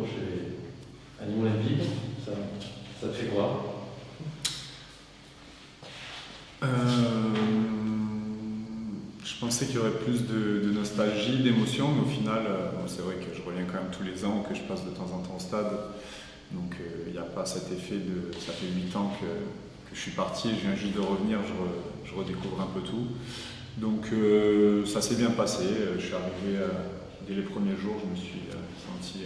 retour chez Animaux Olympiques. Ça te fait quoi? Je pensais qu'il y aurait plus de nostalgie, d'émotion, mais au final, c'est vrai que je reviens quand même tous les ans, que je passe de temps en temps au stade. Donc il n'y a pas cet effet de... Ça fait 8 ans que je suis parti, je viens juste de revenir, je redécouvre un peu tout. Donc ça s'est bien passé, je suis arrivé dès les premiers jours, je me suis senti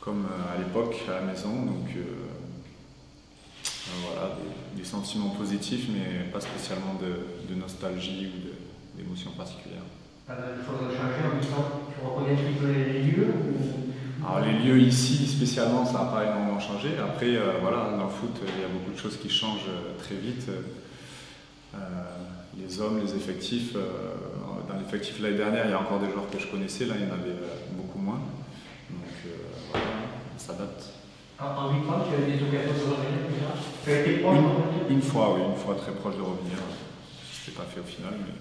comme à l'époque, à la maison. Donc voilà, des sentiments positifs, mais pas spécialement de nostalgie ou d'émotions particulières. Pas de choses à changer en même temps. Tu reconnais un petit peu les lieux Alors les lieux ici, spécialement, ça n'a pas énormément changé. Après, voilà, dans le foot, il y a beaucoup de choses qui changent très vite. Les hommes, les effectifs. Dans l'effectif l'année dernière, il y a encore des joueurs que je connaissais. Là, il y en avait beaucoup moins. Donc voilà, on s'adapte. En 8 ans, tu as eu des occasions de revenir déjà? Tu as été proche de revenir? Une fois, oui, une fois très proche de revenir. Ce n'était pas fait au final, mais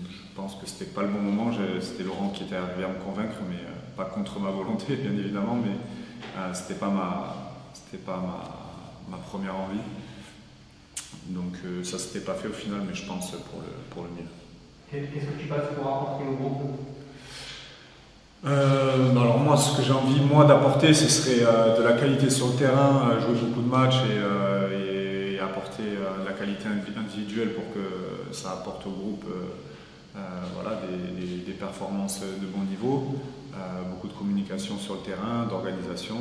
je pense que c'était pas le bon moment. C'était Laurent qui était arrivé à me convaincre, mais pas contre ma volonté, bien évidemment, mais c'était pas ma première envie. Donc ça s'était pas fait au final, mais je pense pour le mieux. Qu'est-ce que tu passes pour apporter au groupe? Alors moi, ce que j'ai envie d'apporter, ce serait de la qualité sur le terrain, jouer beaucoup de matchs et apporter de la qualité individuelle pour que ça apporte au groupe voilà, des performances de bon niveau, beaucoup de communication sur le terrain, d'organisation.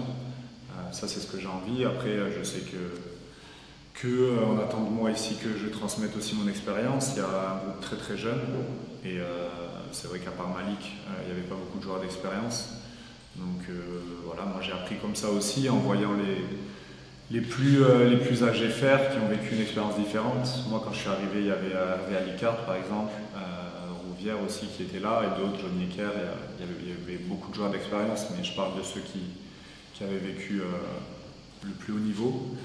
Ça, c'est ce que j'ai envie. Après, je sais qu'on attend de moi ici que je transmette aussi mon expérience. Il y a un groupe très très jeune et c'est vrai qu'à part Malik, il n'y avait pas beaucoup de joueurs d'expérience. Donc voilà, moi j'ai appris comme ça aussi en voyant les plus âgés faire, qui ont vécu une expérience différente. Moi quand je suis arrivé, il y avait Hervé Alicard par exemple, Rouvière aussi qui était là et d'autres, Johnny Ecker, il y avait beaucoup de joueurs d'expérience, mais je parle de ceux qui avaient vécu le plus haut niveau.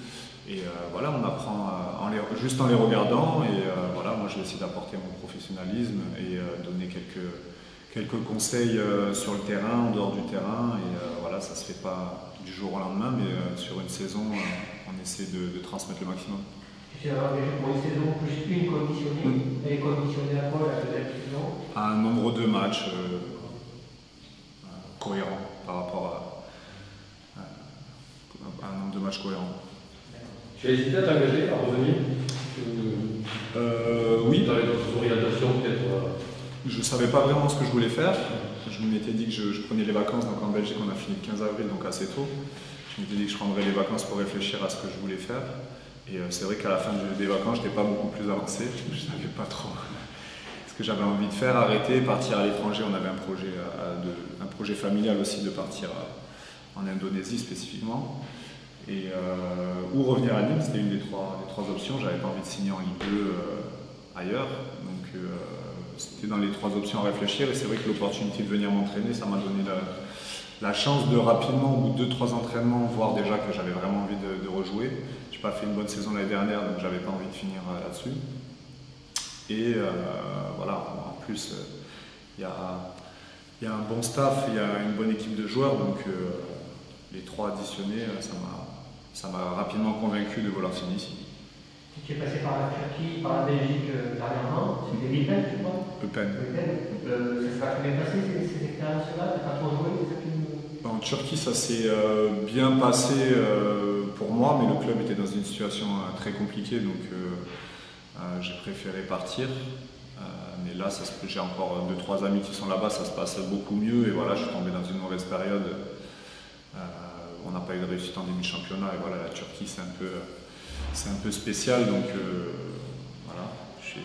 Et voilà, on apprend juste en les regardant et voilà, moi je vais essayer d'apporter mon professionnalisme et donner quelques conseils sur le terrain, en dehors du terrain et voilà, ça se fait pas du jour au lendemain, mais sur une saison, on essaie de transmettre le maximum. Tu sais, alors, pour une saison, plus une conditionnée, elle est conditionnée à quoi la deuxième saison? À un nombre de matchs cohérent par rapport à un nombre de matchs cohérent. Tu as hésité à t'engager, à revenir Oui. Dans les autres orientations, peut-être Je ne savais pas vraiment ce que je voulais faire. Je m'étais dit que je prenais les vacances, donc en Belgique on a fini le 15 avril, donc assez tôt. Je m'étais dit que je prendrais les vacances pour réfléchir à ce que je voulais faire. Et c'est vrai qu'à la fin des vacances, je n'étais pas beaucoup plus avancé. Je ne savais pas trop ce que j'avais envie de faire, arrêter, partir à l'étranger. On avait un projet familial aussi de partir en Indonésie spécifiquement. Ou revenir à Nîmes, c'était une des trois options. J'avais pas envie de signer en Ligue 2 ailleurs. Donc c'était dans les trois options à réfléchir. Et c'est vrai que l'opportunité de venir m'entraîner, ça m'a donné la chance de rapidement, au bout de 2-3 entraînements, voir déjà que j'avais vraiment envie de rejouer. Je n'ai pas fait une bonne saison l'année dernière, donc j'avais pas envie de finir là-dessus. Et voilà, en plus, il y a un bon staff, il y a une bonne équipe de joueurs, donc les trois additionnés, ça m'a rapidement convaincu de vouloir signer ici. Tu es passé par la Turquie, par la Belgique dernièrement, c'était Eupen, je crois. Eupen. Ça s'est pas très bien passé ces expériences-là? Tu n'as pas trop joué? En Turquie, ça s'est bien passé pour moi, mais le club était dans une situation très compliquée, donc j'ai préféré partir. Mais là, j'ai encore 2-3 amis qui sont là-bas, ça se passe beaucoup mieux, et voilà, je suis tombé dans une mauvaise période. On n'a pas eu de réussite en début de championnat, et voilà, la Turquie c'est un peu spécial, donc voilà, je suis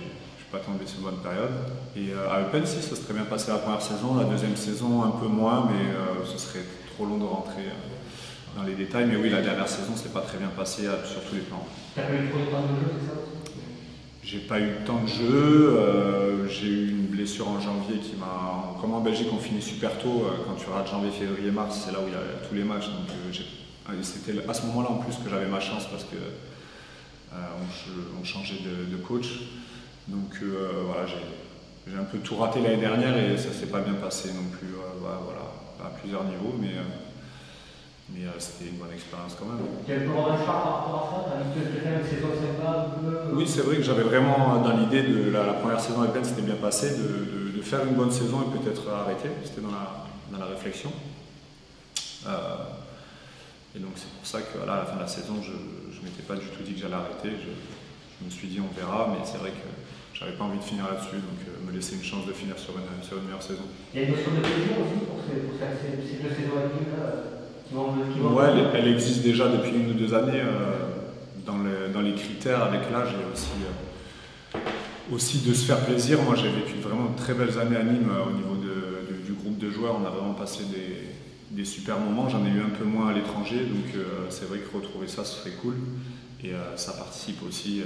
pas tombé sur une bonne période. Et à Eupen, si, ça s'est très bien passé la première saison, la deuxième saison un peu moins, mais ce serait trop long de rentrer dans les détails. Mais oui, la dernière saison, c'est pas très bien passé sur tous les plans. Tu n'as pas eu trop de temps de jeu, c'est ça? J'ai pas eu de temps de jeu, j'ai eu une blessure en janvier qui m'a... Comme en Belgique on finit super tôt, quand tu rates janvier, février, mars, c'est là où il y a tous les matchs. Donc c'était à ce moment-là en plus que j'avais ma chance parce que on changeait de coach. Donc voilà, j'ai un peu tout raté l'année dernière et ça s'est pas bien passé non plus. Voilà. à plusieurs niveaux, mais c'était une bonne expérience quand même. Tu as un peu revanchard par rapport à ça? Tu as envie de faire une saison sympa un peu? Oui, c'est vrai que j'avais vraiment dans l'idée de la première saison avec Ben, c'était bien passé, de faire une bonne saison et peut-être arrêter. C'était dans la réflexion. Et donc c'est pour ça qu'à la fin de la saison, je ne m'étais pas du tout dit que j'allais arrêter. Je me suis dit on verra, mais c'est vrai que j'avais pas envie de finir là-dessus, donc me laisser une chance de finir sur une meilleure saison. Il y a une notion de plaisir aussi pour ces 2 saisons à venir qui vont. Ouais, elle existe déjà depuis 1 ou 2 années dans les critères avec l'âge et aussi de se faire plaisir. Moi j'ai vécu vraiment de très belles années à Nîmes au niveau du groupe de joueurs. On a vraiment passé des super moments. J'en ai eu un peu moins à l'étranger, donc c'est vrai que retrouver ça ce serait cool. Et ça participe aussi.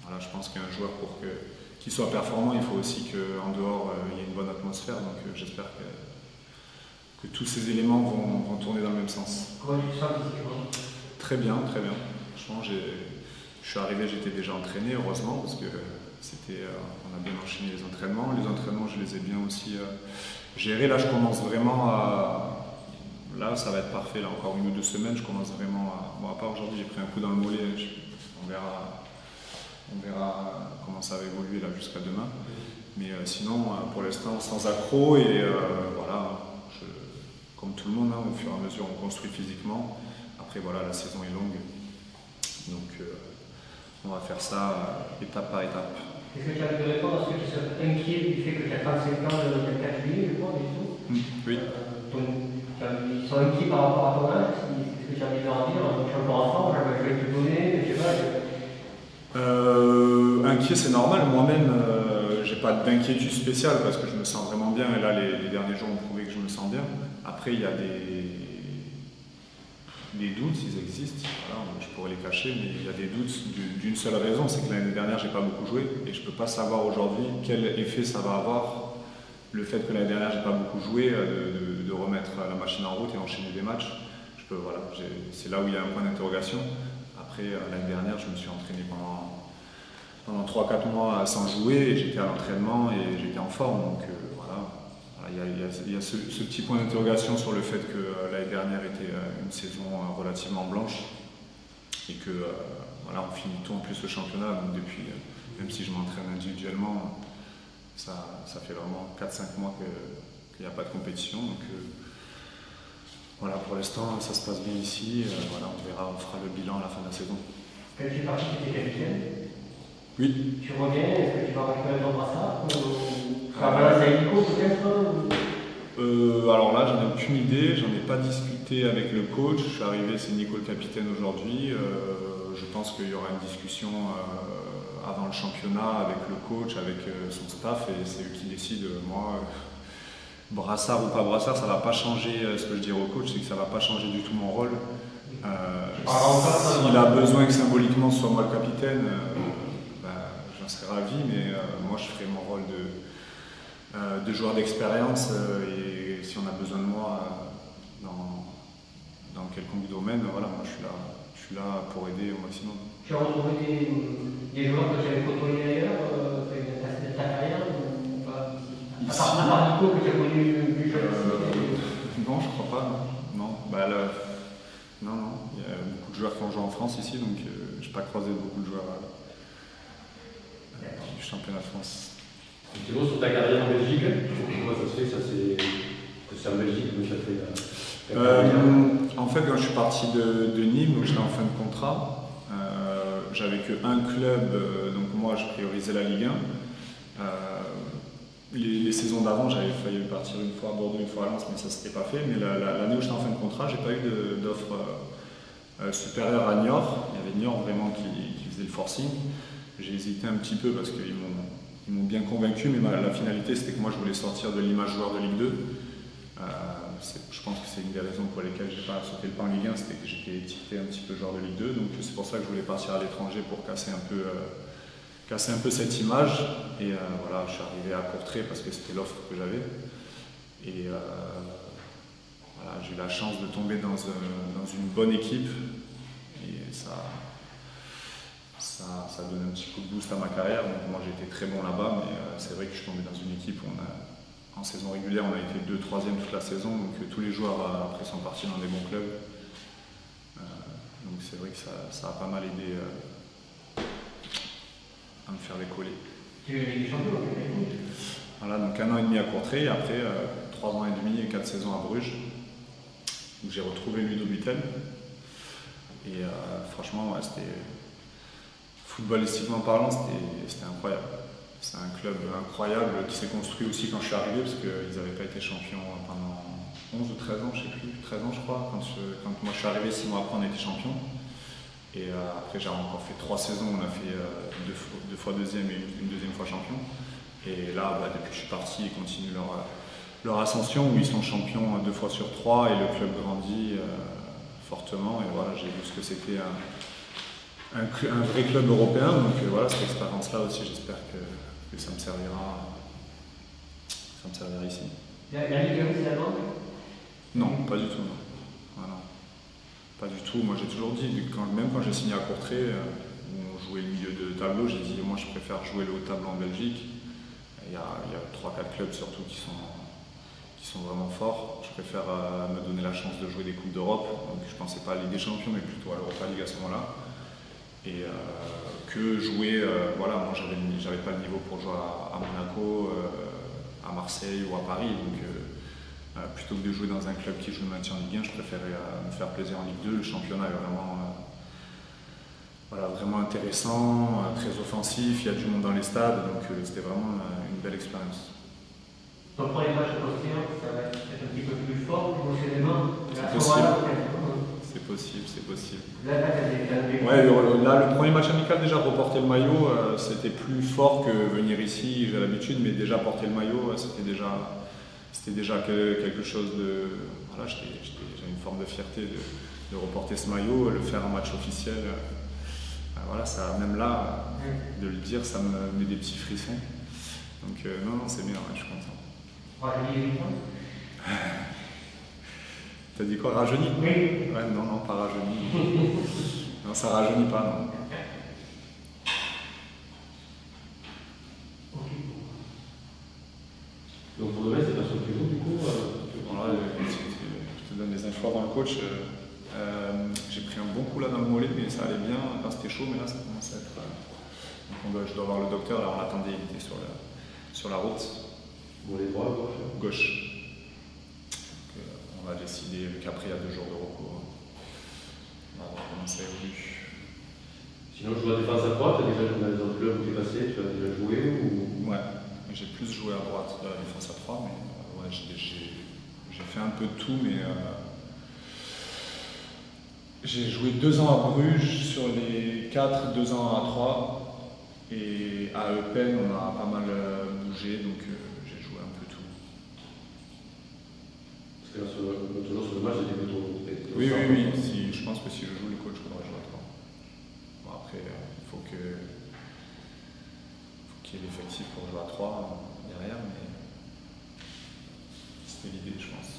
Voilà, je pense qu'un joueur qu'il soit performant, il faut aussi qu'en dehors il y ait une bonne atmosphère. Donc j'espère que tous ces éléments vont tourner dans le même sens. Comment tu te sens physiquement? Très bien, très bien. Franchement, je suis arrivé, j'étais déjà entraîné, heureusement, parce que on a bien enchaîné les entraînements. Les entraînements, je les ai bien aussi gérés. Là, je commence vraiment à... Là, ça va être parfait. Là, encore 1 ou 2 semaines, je commence vraiment à... Bon, à part aujourd'hui, j'ai pris un coup dans le mollet. On verra comment ça va évoluer là jusqu'à demain. Mais sinon, pour l'instant, sans accroc et voilà, comme tout le monde, au fur et à mesure, on construit physiquement. Après, voilà, la saison est longue. Donc, on va faire ça étape par étape. Est-ce que tu as envie de répondre à ceux qui sont inquiets du fait que tu as 35 ans le 4 juillet, je crois, du tout? Oui. Ils sont inquiets par rapport à ton âge. Est-ce que tu as envie de leur dire? Je suis encore enfant, je vais te donner, je sais pas. Inquiet, c'est normal. Moi-même, j'ai pas d'inquiétude spéciale parce que je me sens vraiment bien. Et là, les derniers jours ont prouvé que je me sens bien. Après, il y a des doutes, ils existent. Voilà, je pourrais les cacher, mais il y a des doutes d'une seule raison, c'est que l'année dernière, j'ai pas beaucoup joué et je peux pas savoir aujourd'hui quel effet ça va avoir. Le fait que l'année dernière, j'ai pas beaucoup joué, de remettre la machine en route et enchaîner des matchs. Voilà, c'est là où il y a un point d'interrogation. Après, l'année dernière, je me suis entraîné pendant 3-4 mois sans jouer et j'étais à l'entraînement et j'étais en forme. Donc voilà, il y a ce petit point d'interrogation sur le fait que l'année dernière était une saison relativement blanche et que voilà, on finit tout en plus le championnat. Donc depuis, même si je m'entraîne individuellement, ça fait vraiment 4-5 mois qu'il n'y a pas de compétition. Donc voilà, pour l'instant, ça se passe bien ici. Voilà, on verra, on fera le bilan à la fin de la saison. Quand tu es parti, tu étais capitaine. Oui. Tu reviens, est-ce que tu vas récupérer ton brassard? Voilà, c'est Nico peut-être? Alors là, j'en ai aucune idée, j'en ai pas discuté avec le coach. Je suis arrivé, c'est Nico le capitaine aujourd'hui. Je pense qu'il y aura une discussion avant le championnat avec le coach, avec son staff, et c'est eux qui décident. Moi, brassard ou pas brassard, ça va pas changer. Ce que je dirais au coach, c'est que ça va pas changer du tout mon rôle. S'il a besoin que symboliquement ce soit moi le capitaine, j'en serais ravi, mais moi je ferai mon rôle de joueur d'expérience et si on a besoin de moi dans quelconque domaine, voilà, moi je suis là pour aider au maximum. Tu as retrouvé des joueurs que tu avais côtoyés ailleurs, de ta carrière ou pas? À part Nico que tu as connu du jeu? Non, je crois pas, non. Non, il y a beaucoup de joueurs qui ont joué en France ici, donc je n'ai pas croisé beaucoup de joueurs du championnat de France. Thibaut, sur ta carrière en Belgique, comment ça se fait que c'est en Belgique que ça fait En fait, quand je suis parti de Nîmes, où j'étais en fin de contrat, j'avais qu'un club, donc moi je priorisais la Ligue 1. Les saisons d'avant, j'avais failli partir une fois à Bordeaux, une fois à Lens, mais ça ne s'était pas fait. Mais l'année où j'étais en fin de contrat, j'ai pas eu d'offre supérieure à Niort. Il y avait Niort vraiment qui faisait le forcing. J'ai hésité un petit peu parce qu'ils m'ont bien convaincu, mais la finalité c'était que moi je voulais sortir de l'image joueur de Ligue 2. Je pense que c'est une des raisons pour lesquelles j'ai pas sauté le pas en Ligue 1, c'était que j'étais étiqueté un petit peu joueur de Ligue 2. Donc c'est pour ça que je voulais partir à l'étranger pour casser un peu cette image. Et voilà, je suis arrivé à Courtrai parce que c'était l'offre que j'avais. Et voilà, j'ai eu la chance de tomber dans une bonne équipe. Et ça donne un petit coup de boost à ma carrière. Donc moi j'ai été très bon là-bas, mais c'est vrai que je suis tombé dans une équipe où En saison régulière, on a été 2, 3e toute la saison, donc tous les joueurs après sont partis dans des bons clubs. Donc c'est vrai que ça a pas mal aidé à me faire décoller. Tu es les champions, voilà, donc 1 an et demi à Courtrai, et après 3 ans et demi et 4 saisons à Bruges, où j'ai retrouvé Ludo Butel. Et franchement, ouais, footballistiquement parlant, c'était incroyable. C'est un club incroyable qui s'est construit aussi quand je suis arrivé, parce qu'ils n'avaient pas été champions pendant 11 ou 13 ans, je ne sais plus, 13 ans je crois. Quand moi je suis arrivé, 6 mois après, on était champion. Et après, j'ai encore fait 3 saisons, on a fait 2 fois deuxième et une deuxième fois champion. Et là, depuis que je suis parti, ils continuent leur ascension, où ils sont champions 2 fois sur 3 et le club grandit fortement. Et voilà, j'ai vu ce que c'était un vrai club européen. Donc voilà, cette expérience-là aussi, j'espère que ça me servira ici. La Ligue 1, c'est la banque? Non, pas du tout. Non. Voilà. Pas du tout. Moi, j'ai toujours dit, même quand j'ai signé à Courtrai, où on jouait le milieu de tableau, j'ai dit, moi, je préfère jouer le haut de tableau en Belgique. Il y a 3-4 clubs surtout qui sont vraiment forts. Je préfère me donner la chance de jouer des Coupes d'Europe. Donc, je ne pensais pas à la Ligue des Champions, mais plutôt à l'Europa League à ce moment-là. Et que jouer, voilà, moi j'avais pas le niveau pour jouer à Monaco, à Marseille ou à Paris, donc plutôt que de jouer dans un club qui joue le maintien en Ligue 1, je préférais me faire plaisir en Ligue 2. Le championnat est vraiment intéressant, très offensif, il y a du monde dans les stades, donc c'était vraiment une belle expérience. Ton premier match de postérieur, ça va être un petit peu plus fort émotionnellement? C'est possible, c'est possible. Là, ouais, là, le premier match amical, déjà reporter le maillot, c'était plus fort que venir ici, j'ai l'habitude, mais déjà porter le maillot, c'était déjà quelque chose de... Voilà, j'ai une forme de fierté de reporter ce maillot, le faire en match officiel. Voilà, ça, même là, de le dire, ça me met des petits frissons. Donc non, c'est bien, ouais, je suis content. T'as dit quoi, rajeuni? Oui. Ouais, non, pas rajeuni. Non, ça rajeunit pas, non. Donc pour le reste, c'est pas sur le du coup Voilà, je te donne des infos avant le coach. J'ai pris un bon coup là dans le mollet, mais ça allait bien quand c'était chaud, mais là ça commence à être... Donc je dois voir le docteur, là on l'attendait, il était sur la route. Mollet droit, gauche? Gauche. On va décider, vu qu'après il y a 2 jours de repos, on va voir comment ça évolue. Sinon, je joue à défense à droite, tu as déjà joué dans les autres clubs où tu es passé, tu as déjà joué ou... Ouais, j'ai plus joué à droite de la défense à 3, mais ouais, j'ai fait un peu de tout, mais j'ai joué 2 ans à Bruges sur les 4, 2 ans à 3, et à Eupen on a pas mal bougé, donc j'ai joué un peu tout. Parce que là, toujours sur le match, c'était plutôt... Oui, si, je pense que si je joue, le coach faudra jouer à 3. Bon, après, il faut qu'il y ait l'effectif pour jouer à 3 derrière, mais c'était l'idée, je pense.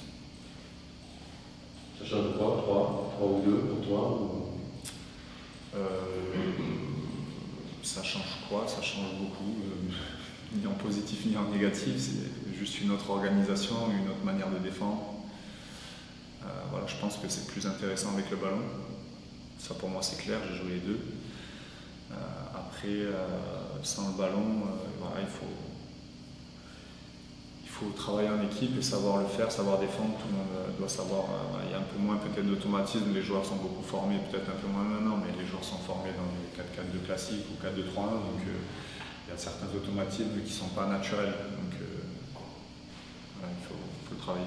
Ça change de quoi? 3 ou 2 pour toi ou... Ça change quoi? Ça change beaucoup, ni en positif ni en négatif, c'est juste une autre organisation, une autre manière de défendre. Voilà, je pense que c'est plus intéressant avec le ballon. Ça pour moi c'est clair, j'ai joué les 2. Après, sans le ballon, voilà, il faut travailler en équipe et savoir le faire, savoir défendre. Tout le monde doit savoir. Il y a un peu moins peut-être d'automatisme, les joueurs sont beaucoup formés, peut-être un peu moins maintenant, mais les joueurs sont formés dans les 4-4-2 classiques ou 4-2-3-1, donc il y a certains automatismes qui ne sont pas naturels. Donc voilà, il faut le travailler.